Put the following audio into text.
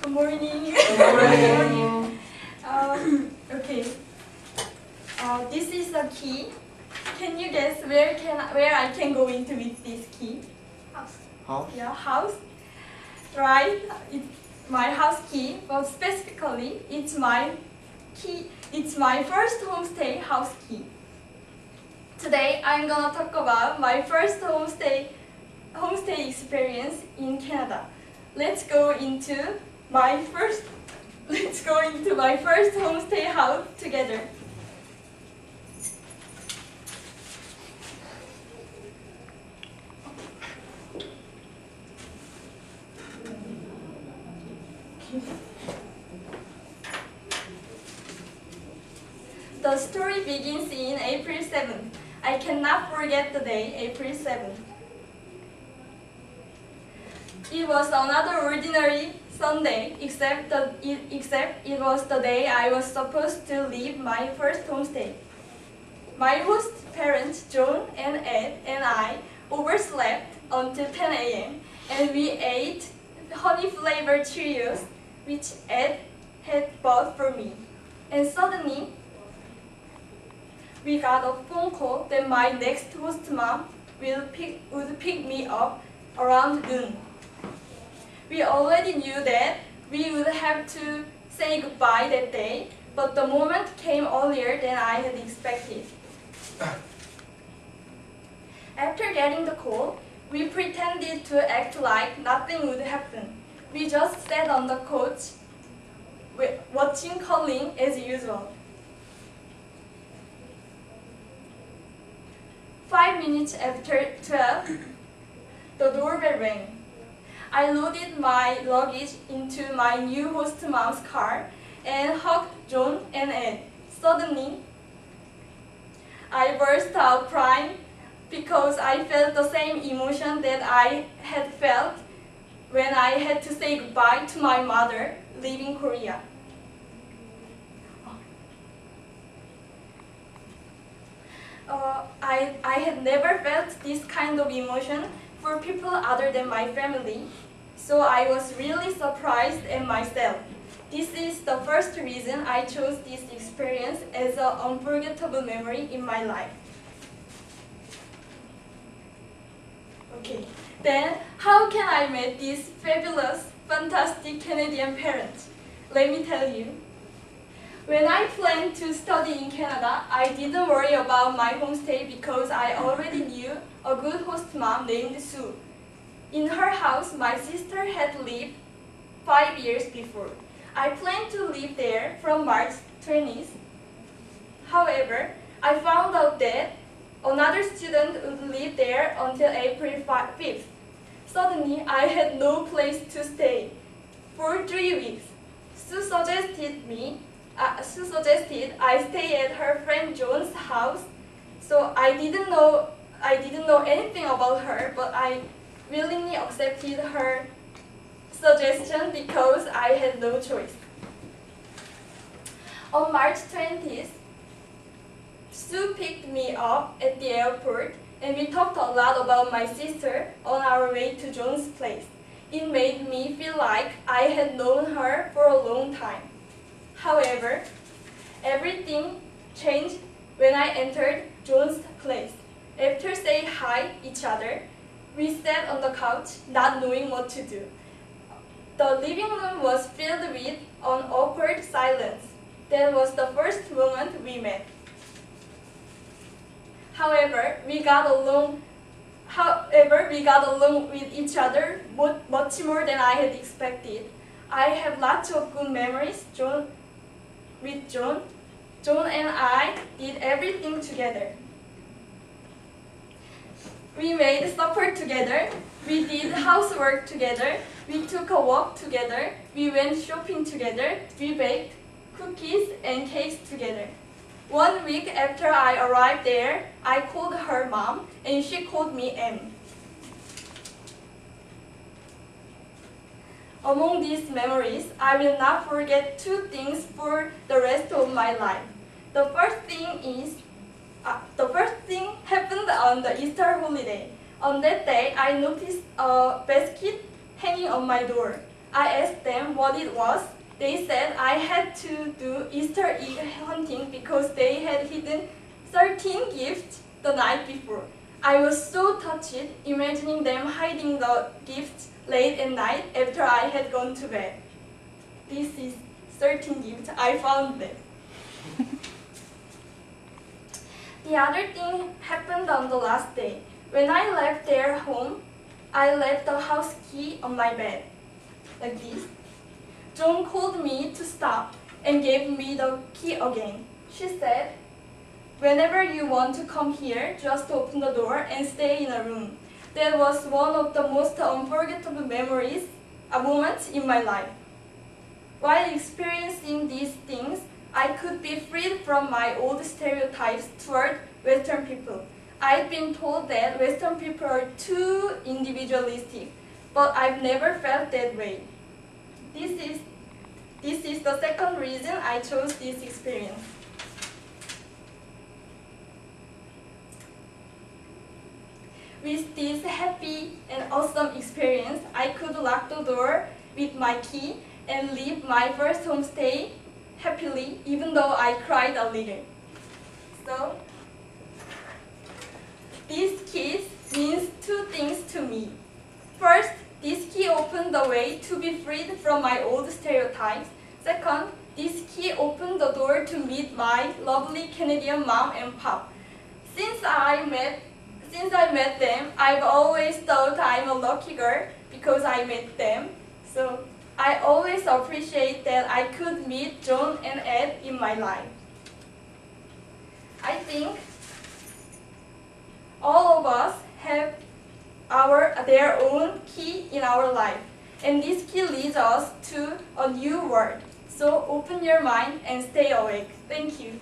Good morning. Good morning. Okay. This is the key. Can you guess where I can go into with this key? House. Yeah, house. Right. It's my house key, but specifically, it's my key. It's my first homestay house key. Today, I'm gonna talk about my first homestay experience in Canada. Let's go into my first homestay house together. The story begins in April 7th. I cannot forget the day, April 7th. It was another ordinary Sunday, except it was the day I was supposed to leave my first homestay. My host parents, John and Ed, and I overslept until 10 a.m. and we ate honey-flavored Cheerios, which Ed had bought for me. And suddenly, we got a phone call that my next host mom would pick me up around noon. We already knew that we would have to say goodbye that day, but the moment came earlier than I had expected. After getting the call, we pretended to act like nothing would happen. We just sat on the couch, watching Colleen as usual. 5 minutes after 12, the doorbell rang. I loaded my luggage into my new host mom's car and hugged John and Ed. Suddenly, I burst out crying because I felt the same emotion that I had felt when I had to say goodbye to my mother leaving Korea. I had never felt this kind of emotion for people other than my family, so I was really surprised at myself. This is the first reason I chose this experience as an unforgettable memory in my life. Okay, then how can I meet these fabulous, fantastic Canadian parents? Let me tell you. When I planned to study in Canada, I didn't worry about my homestay because I already knew a good host mom named Sue. In her house, my sister had lived 5 years before. I planned to live there from March 20th. However, I found out that another student would live there until April 5th. Suddenly, I had no place to stay. For 3 weeks, Sue suggested I stay at her friend Joan's house. So I didn't know anything about her, but I willingly accepted her suggestion because I had no choice. On March 20th, Sue picked me up at the airport and we talked a lot about my sister on our way to Joan's place. It made me feel like I had known her for a long time. However, everything changed when I entered Joan's place. After saying hi each other, we sat on the couch, not knowing what to do. The living room was filled with an awkward silence. That was the first moment we met. However, we got along with each other much more than I had expected. I have lots of good memories with John. John and I did everything together. We made supper together, we did housework together, we took a walk together, we went shopping together, we baked cookies and cakes together. 1 week after I arrived there, I called her mom and she called me M. Among these memories, I will not forget 2 things for the rest of my life. The first thing happened on the Easter holiday. On that day, I noticed a basket hanging on my door. I asked them what it was. They said I had to do Easter egg hunting because they had hidden 13 gifts the night before. I was so touched imagining them hiding the gifts late at night after I had gone to bed. This is 13 gifts. I found them. The other thing happened on the last day. When I left their home, I left the house key on my bed, like this. Joan called me to stop and gave me the key again. She said, "Whenever you want to come here, just open the door and stay in a room." That was one of the most unforgettable moments in my life. While experiencing these things, I could be freed from my old stereotypes toward Western people. I've been told that Western people are too individualistic, but I've never felt that way. This is the second reason I chose this experience. With this happy and awesome experience, I could lock the door with my key and live my first homestay happily, even though I cried a little. So, this key means two things to me. First, this key opened the way to be freed from my old stereotypes. Second, this key opened the door to meet my lovely Canadian mom and pop. Since I met them, I've always thought I'm a lucky girl because I met them. So I always appreciate that I could meet John and Ed in my life. I think all of us have their own key in our life, and this key leads us to a new world. So open your mind and stay awake. Thank you.